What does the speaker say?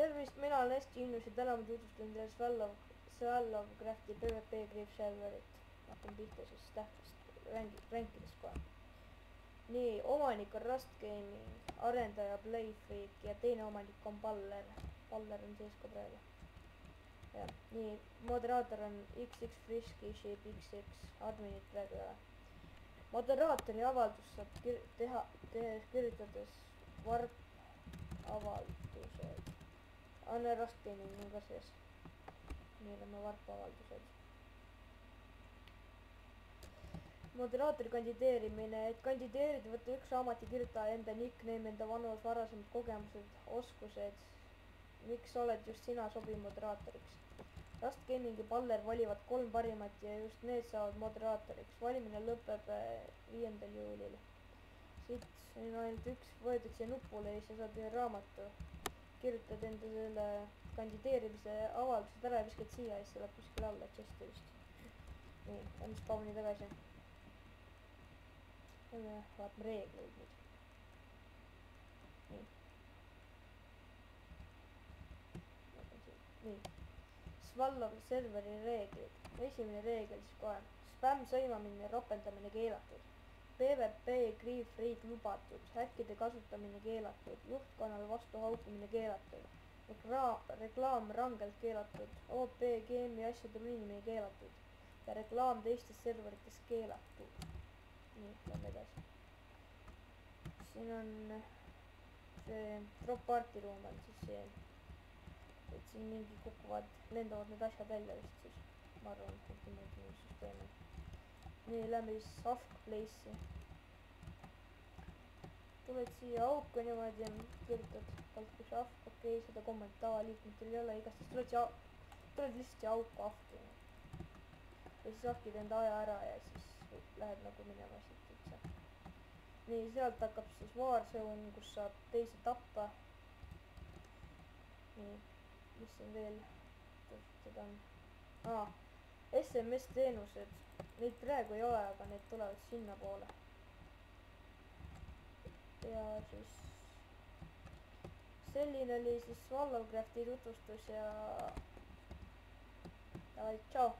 tervist, mina olen hästi Innus ja täna ma tutvustan teile Swallowcrafti PvP Grief serverit. Hakkame pihta siis tähtsast rankidest kohe. Nii, omanik on Rust Gaming, arendaja Playfreak ja teine omanik on Baller. Baller on sees ka praegu. Ja, nii, moderaator on XX Frisky Shape XX, adminit praegu ei ole. Moderaatori avaldus saab kirjutades varp avaldused. Anne Rust Gaming on ka sees. Meil on varpavaldused. Moderaatori kandideerimine, et kandideerida, võtta üks raamat ja kirjutada enda nickname, enda vanus, varasemad kogemused, oskused, miks oled just sina sobiv moderaatoriks. Rust Gaming ja Baller valivad 3 parimat ja just need saavad moderaatoriks. Valimine lõpeb 5. juulil. Siit on ainult üks, võetakse nupule ja sa saad ühe raamatu. Kirjutad enda selle kandideerimise avaldused ära ja viskad siia ja siis tuleb kuskil alla chesti vist. Nii, lähme spawni tagasi. Vaatame reegleid nüüd. Nii. Swallow serveri reeglid. Esimene reegel siis kohe. Spämm sõimamine ja ropendamine keelatud. PvP Grief Raid lubatud. Häkkide kasutamine keelatud. Juhtkonnal vastu haukumine keelatud. Reklaam rangelt keelatud. OP geemi asjade ruinimine keelatud. Ja reklaam teistes serverites keelatud. Nii, lähme edasi. Siin on see drop party room on siis see, et siin mingi kukuvad, lendavad need asjad välja vist siis, ma arvan, et niimoodi süsteemi. Nii, lähme siis Afk Place'i. Tuled siia auku niimoodi ja kirjutad palkus Afk, okei, seda kommentaarliikmetel ei ole, igastahes tuled lihtsalt siia auku Afki. Ja siis Afkid enda aja ära ja siis lähed nagu minema siit üldse. Nii, sealt hakkab siis Warzone, kus saab teisi tappa. Nii, mis siin veel seda on? SMS teenused, neid praegu ei ole, aga need tulevad sinna poole. Ja siis selline oli siis Swallowcrafti tutvustus ja tšau!